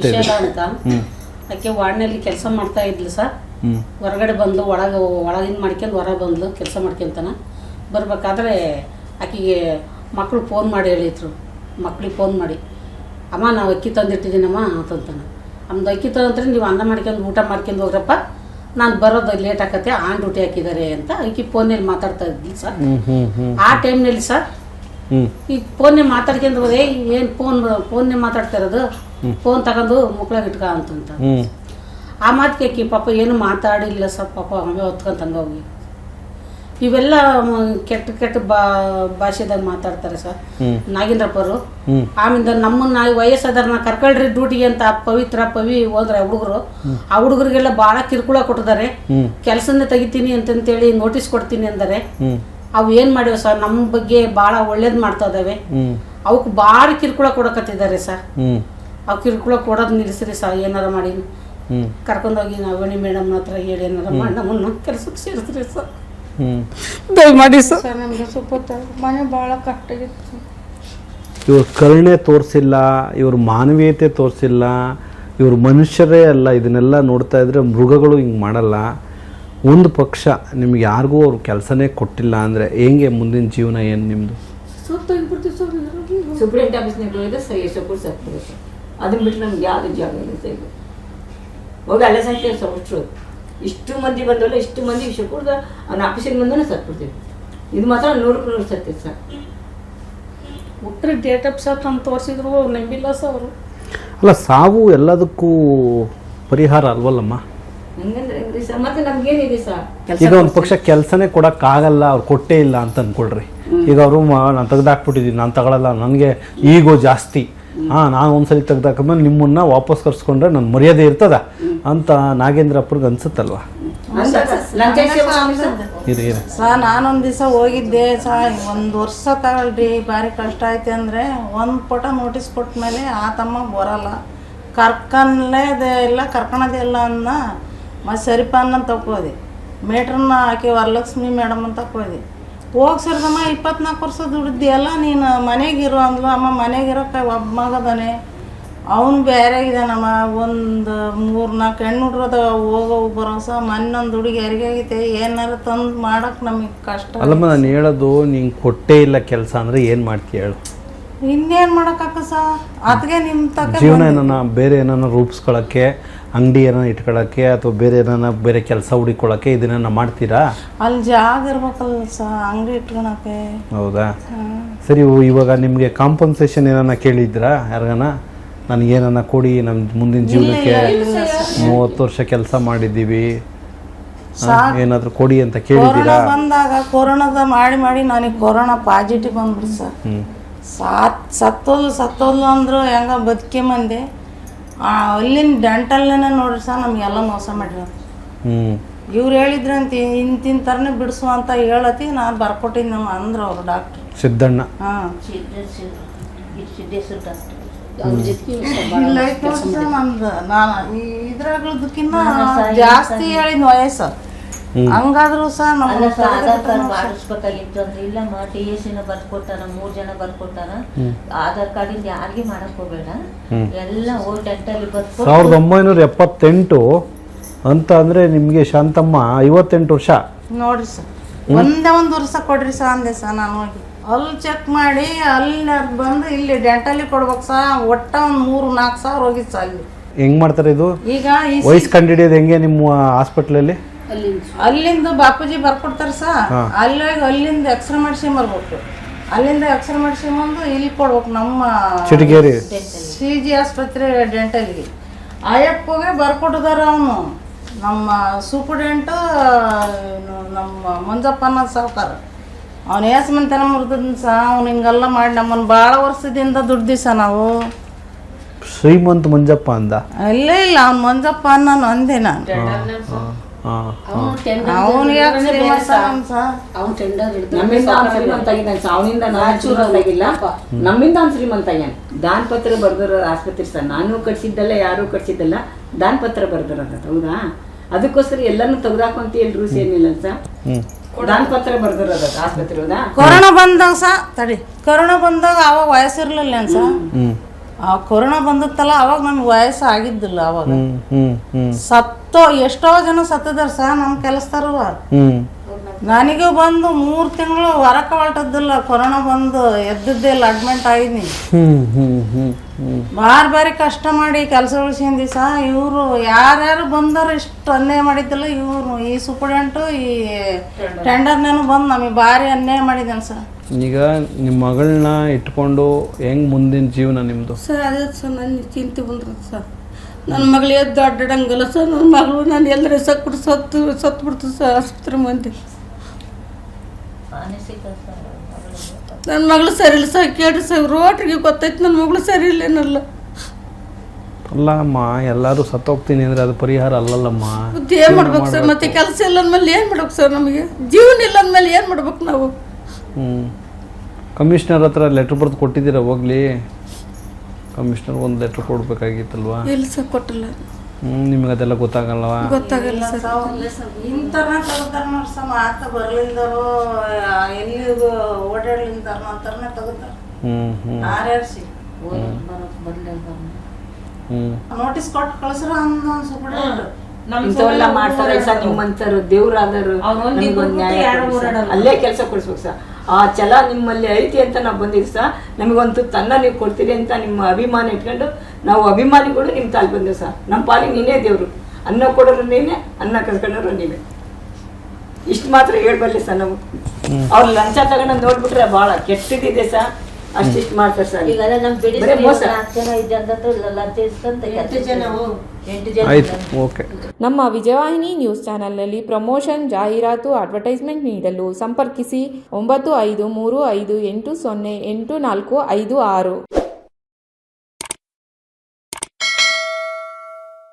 ಹೇಳ್ತಾ ಇದ್ರಿ. ಅಂತ ಆಕೆ ವಾರ್ಡ್ನಲ್ಲಿ ಕೆಲಸ ಮಾಡ್ತಾ ಇದ್ಲು ಸರ್. ಹೊರಗಡೆ ಬಂದು ಒಳಗಿಂದ ಮಾಡ್ಕೊಂಡು ಹೊರ ಬಂದ್ಲು ಕೆಲಸ ಮಾಡ್ಕೊಂತಾನ. ಬರ್ಬೇಕಾದ್ರೆ ಆಕೆಗೆ ಮಕ್ಕಳು ಫೋನ್ ಮಾಡಿ ಹೇಳಿದ್ರು. ಮಕ್ಳಿಗೆ ಫೋನ್ ಮಾಡಿ, ಅಮ್ಮ ನಾವು ಅಕ್ಕಿ ತಂದಿಟ್ಟಿದ್ದೀನಮ್ಮ ಅಂತಂತಾನೆ. ನಮ್ದು ಅಕ್ಕಿ ತಂದ್ರೆ ನೀವು ಅನ್ನ ಮಾಡ್ಕೊಂಡು ಊಟ ಮಾಡ್ಕೊಂಡು ಹೋಗ್ರಪ್ಪ, ನಾನು ಬರೋದು ಲೇಟ್ ಆಕತ್ತೆ, ಆನ್ ಡ್ಯೂಟಿ ಹಾಕಿದ್ದಾರೆ ಅಂತ ಆಕೆ ಫೋನಲ್ಲಿ ಮಾತಾಡ್ತಾ ಇದ್ಲಿ ಸರ್. ಆ ಟೈಮ್ನಲ್ಲಿ ಸರ್ ಈಗ ಫೋನ್ನೇ ಮಾತಾಡ್ಕೊಂಡು ಹೋದೆ, ಏನು ಫೋನ್ನೇ ಮಾತಾಡ್ತಾ ಇರೋದು, ಫೋನ್ ತಗೊಂಡು ಮುಕ್ಳಾಗ ಇಟ್ಕ ಅಂತಂತ. ಆ ಮಾತಿಗೆ ಆಕಿ ಪಾಪ ಏನು ಮಾತಾಡಿಲ್ಲ ಸರ್. ಪಾಪ ಆಮೇಲೆ ಹೊತ್ಕೊಂತಂಗ ಹೋಗಿ ಇವೆಲ್ಲ ಕೆಟ್ಟ ಭಾಷೆದಾಗ ಮಾತಾಡ್ತಾರೆ ಸರ್ ನಾಗೇಂದ್ರಪ್ಪರು. ಆಮೇಲೆ ನಮ್ಮನ್ನ ವಯಸ್ಸಾದವ್ರನ್ನ ಕರ್ಕೊಳ್ರಿ ಡ್ಯೂಟಿಗೆ ಅಂತ ಪವಿ ಹೋದ್ರೆ ಹುಡುಗರು, ಆ ಹುಡುಗರಿಗೆಲ್ಲ ಭಾಳ ಕಿರುಕುಳ ಕೊಟ್ಟಿದ್ದಾರೆ. ಕೆಲಸನೇ ತೆಗಿತೀನಿ ಅಂತಂತೇಳಿ ನೋಟಿಸ್ ಕೊಡ್ತೀನಿ ಅಂದರೆ ಅವು ಏನು ಮಾಡಿವೆ ಸರ್, ನಮ್ಮ ಬಗ್ಗೆ ಭಾಳ ಒಳ್ಳೇದು ಮಾಡ್ತಾ ಇದ್ದಾವೆ. ಅವಕ್ಕೆ ಭಾಳ ಕಿರುಕುಳ ಕೊಡಕತ್ತಿದ್ದಾರೆ ಸರ್. ಅವು ಕಿರುಕುಳ ಕೊಡೋದು ನಿಲ್ಲಿಸ್ರಿ ಸರ್, ಏನಾರ ಮಾಡಿ ಕರ್ಕೊಂಡೋಗಿ ನಾವಣಿ ಮೇಡಮ್ ಹತ್ರ ಹೇಳಿ ಏನಾರ ಮಾಡಿ ನಮ್ಮನ್ನು ಕೆಲಸಕ್ಕೆ ಸೇರಿಸ್ರಿ ಸರ್, ದಯಮಾಡಿ ಸರ್. ನಮಗೆ ಸ್ವಲ್ಪ ಮನೆ ಭಾಳ ಕಷ್ಟ ಆಗಿತ್ತು. ಇವ್ರ ಕರುಣೆ ತೋರಿಸಿಲ್ಲ, ಇವ್ರ ಮಾನವೀಯತೆ ತೋರಿಸಿಲ್ಲ, ಇವ್ರ ಮನುಷ್ಯರೇ ಅಲ್ಲ. ಇದನ್ನೆಲ್ಲ ನೋಡ್ತಾ ಇದ್ರೆ ಮೃಗಗಳು ಹಿಂಗೆ ಮಾಡಲ್ಲ. ಒಂದು ಪಕ್ಷ ನಿಮ್ಗೆ ಯಾರಿಗೂ ಅವ್ರು ಕೆಲಸನೇ ಕೊಟ್ಟಿಲ್ಲ ಅಂದರೆ ಹೆಂಗೆ ಮುಂದಿನ ಜೀವನ ಏನು ನಿಮ್ಮದು? ಸುಪ್ರೀಂ ಆಫೀಸ್ನಾಗ ಸಪೋರ್ಟ್ ಸಾಕ್ತಾರೆ ಸರ್. ಅದನ್ನ ಬಿಟ್ಟು ನಮ್ಗೆ ಯಾವುದು ಜಾಗ ಇಲ್ಲ ಸರ್. ಈಗ ಹೋಗಿ ಅಲ್ಲೇ ಸಾಕ್ತೇವೆ ಸರ್. ಅಷ್ಟು ಇಷ್ಟು ಮಂದಿ ಬಂದವಲ್ಲ, ಇಷ್ಟು ಮಂದಿ ವಿಷಯ ಕೂಡ ಅವ್ನ ಆಫೀಸಿನ ಮುಂದೆ ಸತ್ಬಿಡ್ತೀವಿ. ಇದು ಮಾತ್ರ 100% ಸತ್ಯ ಸರ್. ಹುಟ್ಟರೆ ಡೇಟ್ ಆಫ್ ಬರ್ತ್ ಅಂತ ತೋರಿಸಿದ್ರು ನಂಬಿಲ್ಲ ಸರ್ ಅವರು. ಅಲ್ಲ, ಸಾವು ಎಲ್ಲದಕ್ಕೂ ಪರಿಹಾರ ಅಲ್ವಲ್ಲಮ್ಮ? ಹಂಗಂದ್ರೆ ಹೆಂಗ್ರಿ ಸರ್? ಮತ್ತೆ ನಮ್ಗೇನಿದೆ ಸರ್? ಈಗ ಒಂದು ಪಕ್ಷ ಕೆಲಸನೇ ಕೊಡೋಕ್ಕಾಗಲ್ಲ, ಅವ್ರು ಕೊಟ್ಟೇ ಇಲ್ಲ ಅಂತ ಅಂದ್ಕೊಳ್ರಿ. ಈಗ ಅವರು ನಾನು ತೆಗೆದಾಕ್ಬಿಟ್ಟಿದ್ದೀನಿ, ನಾನು ತಗೊಳ್ಳಲ್ಲ, ನನಗೆ ಈಗೋ ಜಾಸ್ತಿ, ನಾನು ಒಂದ್ಸಲಿ ತೆಗ್ದಾಕಂದ್ರೆ ನಿಮ್ಮನ್ನ ವಾಪಸ್ ಕರ್ಸ್ಕೊಂಡ್ರೆ ನನ್ನ ಮರ್ಯಾದೆ ಇರ್ತದ ಅಂತ ನಾಗೇಂದ್ರಪ್ಪರ್ಗೆ ಅನ್ಸುತ್ತಲ್ವಾ? ಸರ್ ನಾನೊಂದು ದಿವಸ ಹೋಗಿದ್ದೆ ಸರ್, 1 ವರ್ಷ ತಗೊಳ್ರಿ, ಭಾರಿ ಕಷ್ಟ ಐತೆ ಅಂದರೆ 1 ಪಟ ನೋಟಿಸ್ ಕೊಟ್ಟ ಮೇಲೆ ಆ ತಮ್ಮ ಬರಲ್ಲ, ಕರ್ಕನ್ಲೇದೆ ಇಲ್ಲ ಕರ್ಕೊಳೋದೇ ಇಲ್ಲ ಅನ್ನ ಮತ್ತು ಸರಿಪನ್ನ ತಗೋದೆ. ಮೇಟ್ರನ್ನ ಹಾಕಿ ವರಲಕ್ಷ್ಮಿ ಮೇಡಮ್ ಅಂತ ತಗೋದೆ. ಹೋಗಿ ಸರ್ದಮ್ಮ 24 ವರ್ಷ ದುಡ್ದಿಯಲ್ಲ ನೀನು ಮನೆಗಿರೋ ಅಂದ್ಲು. ಅಮ್ಮ ಮನೆಗಿರೋಕೆ ಒಬ್ಬ ಮಗದಾನೆ, ಅವನು ಬೇರೆ ಇದ್ದಾನಮ್ಮ. ಒಂದು 3-4 ಹೆಣ್ಣು ಹುಡ್ರದ ಹೋಗೋ ಬರೋ ಸಹ ಮೊನ್ನೊಂದು ಹುಡುಗಿ ಹೆರಿಗೆ ಆಗೈತೆ, ಏನಾರು ತಂದು ಮಾಡೋಕೆ ನಮಗೆ ಕಷ್ಟ. ಅಲ್ಲಮ್ಮ, ನಾನು ಹೇಳೋದು ನಿಂಗೆ ಕೊಟ್ಟೇ ಇಲ್ಲ ಕೆಲಸ ಅಂದರೆ ಏನು ಮಾಡ್ತೀಯ ಹೇಳು? ಇನ್ನೇನು ಮಾಡೋಕ್ಕಕ್ಕ ಸರ್, ಅದಕ್ಕೆ ನಿಮ್ಮ ತಕ್ಕ ಜೀವನ ಏನಾನ ಬೇರೆ ಏನಾನ ರೂಪಿಸ್ಕೊಳ್ಳೋಕ್ಕೆ, ಅಂಗಡಿ ಏನಾನ ಇಟ್ಕೊಳ್ಳೋಕ್ಕೆ, ಅಥವಾ ಬೇರೆ ಏನಾನ ಬೇರೆ ಕೆಲಸ ಹುಡುಕೊಳ್ಳೋಕ್ಕೆ ಇದನ್ನ ಮಾಡ್ತೀರಾ? ಅಲ್ಲಿ ಜಾಗ ಇರ್ಬೇಕಲ್ಲ ಸರ್ ಅಂಗಡಿ ಇಟ್ಕೊಳಕ್ಕೆ. ಹೌದಾ? ಸರಿ, ಇವಾಗ ನಿಮಗೆ ಕಾಂಪನ್ಸೇಷನ್ ಏನಾನ ಕೇಳಿದ್ರಾ ಯಾರಿಗಾನ? ನನಗೇನ ಕೊಡಿ, ನಮ್ಮ ಮುಂದಿನ ಜೀವನಕ್ಕೆ 30 ವರ್ಷ ಕೆಲಸ ಮಾಡಿದ್ದೀವಿ, ಏನಾದರೂ ಕೊಡಿ ಅಂತ ಕೇಳಿದ್ದೀರಾ? ಬಂದಾಗ ಕೊರೋನಾದ ಮಾಡಿ ನನಗೆ ಕೊರೋನಾ ಪಾಸಿಟಿವ್ ಬಂದ್ಬಿಡ್ತು ಸರ್. ಸತ್ತೋದು ಅಂದರು ಹೆಂಗ ಬದುಕೆ ಮಂದಿ. ಅಲ್ಲಿನ ಡೆಂಟಲ್ನೇ ನೋಡ್ರಿ ಸರ್ ನಮಗೆಲ್ಲ ಮೋಸ ಮಾಡಿರೋದು. ಇವ್ರು ಹೇಳಿದ್ರಂತ ಇಂತಿನ ಥರನೇ ಬಿಡಿಸು ಅಂತ ಹೇಳತಿ, ನಾನು ಬರ್ಕೊಟ್ಟಿದ್ದು ನಮ್ಮ ಅಂದ್ರು ಅವರು ಡಾಕ್ಟ್ರು ಸಿದ್ದಣ್ಣ. ಹಾಂ, ನಮ್ದು ನಾನು ಇದ್ರಾಗದಕ್ಕಿಂತ ಜಾಸ್ತಿ ಹೇಳಿದ ವಯಸ್ಸು. ಹಂಗಾದ್ರು ಸಹ ನಮ್ಮ ಮಾಡಿಸ್ಬೇಕಾಗಿತ್ತು ಅಂದ್ರೆ ಇಲ್ಲಮ್ಮ TSC ಬರ್ಕೊಟ್ಟಾರ, 3 ಜನ ಬರ್ಕೊಟ್ಟಾರ. ಆಧಾರ್ ಕಾರ್ಡ್ ಇಂದ ಯಾರಿಗೆ ಮಾಡಕ್ ಹೋಗ್ಬೇಡ, ಎಲ್ಲ ಹೋಗಿ ಡೆಂಟಲ್ಲಿ ಬರ್ಕೊ. 1978 ಅಂತ ಅಂದ್ರೆ ನಿಮ್ಗೆ ಶಾಂತಮ್ಮ 58 ವರ್ಷ ನೋಡ್ರಿ ಸರ್. ಒಂದೇ 1 ವರ್ಷ ಕೊಡ್ರಿ ಸರ್ ಅಂದೆ ಸರ್. ನಾನು ಹೋಗಿ ಅಲ್ಲಿ ಚೆಕ್ ಮಾಡಿ ಅಲ್ಲಿ ಬಂದು ಇಲ್ಲಿ ಡೆಂಟಲ್ಲಿ ಕೊಡ್ಬೇಕು ಸರ್. ಒಟ್ಟ ಒಂದು 3-4 ಸಾವಿರ ಹೋಗಿತ್ತು ಸರ್ ಅಲ್ಲಿ. ಹೆಂಗ್ ಮಾಡ್ತಾರೆ ಇದು? ಈಗ ವಯಸ್ಸು ಕಂಡಿಡಿಯೋದು ಹೆಂಗೆ ನಿಮ್ಮ ಹಾಸ್ಪಿಟ್ಲಲ್ಲಿ? ಅಲ್ಲಿಂದ ಬಾಪೂಜಿ ಬರ್ಕೊಡ್ತಾರೆ ಸರ್. ಅಲ್ಲಿ ಅಲ್ಲಿಂದ ಎಕ್ಸ್ರೇ ಮಾಡ್ಸ್ಕೊಂಬರ್ಬೇಕು. ಅಲ್ಲಿಂದ ಎಕ್ಸ್ರೇ ಮಾಡ್ಸ್ಕೊಂಬಂದು ಇಲ್ಲಿ ಕೊಡ್ಬೇಕು ನಮ್ಮ ಚಿಟಗೇರಿ CG ಆಸ್ಪತ್ರೆ ಡೆಂಟಲ್ಗೆ. ಅಯ್ಯಪ್ಪಗೆ ಬರ್ಕೊಟ್ಟಿದಾರ ಅವನು, ನಮ್ಮ ಸೂಪರ್ಡೆಂಟು ನಮ್ಮ ಮಂಜಪ್ಪ ಅನ್ನೋ ಸಾವುಕಾರ. ಅವನು ಮಂತನ ಮುರಿದ ಸಹ ಅವ್ನು ಹಿಂಗೆಲ್ಲ ಮಾಡಿ ನಮ್ಮನ್ನು ಭಾಳ ವರ್ಷದಿಂದ ದುಡ್ದಿ ಸಹ ನಾವು. ಶ್ರೀಮಂತ ಮಂಜಪ್ಪ ಅಂದ? ಇಲ್ಲೇ ಇಲ್ಲ, ಅವ್ನು ಮಂಜಪ್ಪ ಅನ್ನೋ ಅಂದೆ ನಾನು. ನಮ್ಮಿಂದ ಅವ್ನು ಶ್ರೀಮಂತ ಆಗ್ಯಾನ. ದಾನ ಪತ್ರ ಬರ್ದಿರೋ ಆಸ್ಪತ್ರೆ ಸರ್. ನಾನು ಕಟ್ಸಿದ್ದಲ್ಲ, ಯಾರು ಕಟ್ಸಿದ್ದಲ್ಲ, ದಾನ ಪತ್ರ ಬರ್ದಿರೋದ. ಹೌದಾ? ಅದಕ್ಕೋಸ್ಕರ ಎಲ್ಲಾನು ತೆಗ್ದಾಕಂತ ಹೇಳಿ ರೂಲ್ಸ್ ಏನಿಲ್ಲ ಸರ್. ದಾನ ಪತ್ರ ಬರ್ದಿರೋದ ಆಸ್ಪತ್ರೆ. ಹೌದಾ? ಕೊರೋನಾ ಬಂದಾಗ ಸಹ ತಡಿ, ಕೊರೋನಾ ಬಂದಾಗ ಅವಾಗ ವಯಸ್ಸಿರ್ಲಿಲ್ಲ ಸರ್. ಆ ಕೊರೋನಾ ಬಂದತ್ತಲ್ಲ ಅವಾಗ ನಮ್ಗೆ ವಯಸ್ಸು ಆಗಿದ್ದಿಲ್ಲ ಅವಾಗ ಹ್ಞೂ ಎಷ್ಟೋ ಜನ ಸತ್ತಿದಾರ ಸರ್ ನಮ್ಮ ಕೆಲಸದವ್ರು. ಹ್ಞೂ ನನಗೂ ಬಂದು 3 ತಿಂಗಳು ಹೊರಕ್ಕೆ ಹೊರಟದ್ದಿಲ್ಲ, ಕೊರೋನಾ ಬಂದು ಎದ್ದಿದ್ದೆ ಇಲ್ಲ, ಅಡ್ಮಿಂಟ್ ಆಗಿದ್ನಿ. ಬಾರಿ ಕಷ್ಟ ಮಾಡಿ ಕೆಲಸ ಉಳಿಸಿಂದಿ ಸಹ. ಇವರು ಯಾರ್ಯಾರು ಬಂದರು ಇಷ್ಟು ಅನ್ಯಾಯ ಮಾಡಿದ್ದಿಲ್ಲ. ಇವರು ಈ ಸೂಪರ್ಡೆಂಟು ಈ ಟೆಂಡರ್ನೇನು ಬಂದು ನಮಗೆ ಭಾರಿ ಅನ್ಯಾಯ ಮಾಡಿದ್ದಾನೆ ಸರ್. ಈಗ ನಿಮ್ಮ ಮಗಳನ್ನ ಇಟ್ಕೊಂಡು ಹೆಂಗೆ ಮುಂದಿನ ಜೀವನ ನಿಮ್ಮದು? ಸರ್ ಅದೇ ಸರ್ ನನ್ನ ಚಿಂತೆ ಬಂದ್ರದು ಸರ್. ನನ್ನ ಮಗಳು ಎದ್ದು ಅಡ್ಡಾಡಂಗಿಲ್ಲ ಸರ್. ನನ್ನ ಮಗಳು ನಾನು ಎಲ್ಲರೂ ಸತ್ತು ಬಿಡ್ತು ಸರ್ ಆಸ್ಪತ್ರೆ ಮಂದಿ. ನನ್ನ ಮಗಳು ಸರಿ ಇಲ್ಲ ಸರ್. ಕೇಳಿ ಸರ್ ರೋಟ್ರಿಗೆ ಗೊತ್ತೈತೆ ನನ್ನ ಮಗಳು ಸರಿ ಇಲ್ಲೇನಲ್ಲ. ಅಲ್ಲಮ್ಮ, ಎಲ್ಲರೂ ಸತ್ತೋಗ್ತೀನಿ ಅಂದರೆ ಅದು ಪರಿಹಾರ ಅಲ್ಲಲ್ಲಮ್ಮ. ಮತ್ತೆ ಏನು ಮಾಡ್ಬೇಕು ಸರ್? ಮತ್ತೆ ಕೆಲಸ ಇಲ್ಲ ಅಂದಮೇಲೆ ಏನು ಮಾಡ್ಬೇಕು ಸರ್? ನಮಗೆ ಜೀವನ ಇಲ್ಲ ಅಂದಮೇಲೆ ಏನು ಮಾಡ್ಬೇಕು ನಾವು? ಕಮಿಷನರ್ ಹತ್ರ ಲೆಟ್ರ್ ಬರೆದು ಕೊಟ್ಟಿದ್ದೀರಾ? ಹೋಗ್ಲಿ, ಕಮಿಷನರ್ ಒಂದು ಲೆಟ್ರ್ ಕೊಡ್ಬೇಕಾಗಿತ್ತಲ್ವಾ? ಇಲ್ಲ ಸರ್, ಕೊಟ್ಟಿಲ್ಲ. ನಿಮಗೆ ಅದೆಲ್ಲ ಗೊತ್ತಾಗಲ್ಲವಾ? ಗೊತ್ತಾಗಲ್ಲ ಸರ್. ಇಂಟರ್ನೆಟ್ ತೆಗ್ದಾರ ನೋಡಿ ಸರ್. ಮಾತ ಬರ್ಲಿಲ್ದರು ಎಲ್ಲಿ ಓಡಾಡ್ಲಿಂದಾರ ಅಂತಾರನೇ ತೆಗ್ದಾರ. ಆರ್ಸಿ ನೋಟಿಸ್ ಕೊಟ್ಟು ಕಳ್ಸ್ರ ಅಂದ ಸೂಪರ್ಡೆಂಟ್. ಇಂಥವೆಲ್ಲ ಮಾಡ್ತಾರೆ ಸರ್. ನಿಮ್ಮಂತರು ದೇವ್ರಾದರು ಅಲ್ಲೇ ಕೆಲಸ ಕೊಡಿಸ್ಬೇಕು ಸರ್. ಆ ಛಲ ನಿಮ್ಮಲ್ಲಿ ಐತಿ ಅಂತ ನಾವು ಬಂದಿದ್ದು ಸರ್. ನಮಗಂತೂ ತನ್ನ ನೀವು ಕೊಡ್ತೀರಿ ಅಂತ ನಿಮ್ಮ ಅಭಿಮಾನ ಇಟ್ಕೊಂಡು ನಾವು ಅಭಿಮಾನಿಗಳು ನಿಮ್ಮ ತಾಲಿ ಬಂದೆವು ಸರ್. ನಮ್ಮ ಪಾಲಿಗೆ ನೀನೇ ದೇವರು. ಅನ್ನ ಕೊಡೋರು ನೀನೇ, ಅನ್ನ ಕಸ್ಕೊಂಡವ್ರು ನೀವೇ. ಇಷ್ಟು ಮಾತ್ರ ಹೇಳ್ಬರ್ಲಿ ಸರ್. ನಾವು ಅವ್ರು ಲಂಚ ತಗೊಂಡು ನೋಡ್ಬಿಟ್ರೆ ಭಾಳ ಕೆಟ್ಟದಿದೆ ಸರ್. ಅಷ್ಟಿಷ್ಟು ಮಾಡ್ತಾರೆ ಸರ್. ಆಯ್ತು, ಓಕೆ. ನಮ್ಮ ವಿಜಯವಾಹಿನಿ ನ್ಯೂಸ್ ಚಾನೆಲ್ನಲ್ಲಿ ಪ್ರಮೋಷನ್, ಜಾಹೀರಾತು, ಅಡ್ವರ್ಟೈಸ್ಮೆಂಟ್ ನೀಡಲು ಸಂಪರ್ಕಿಸಿ 9535808456.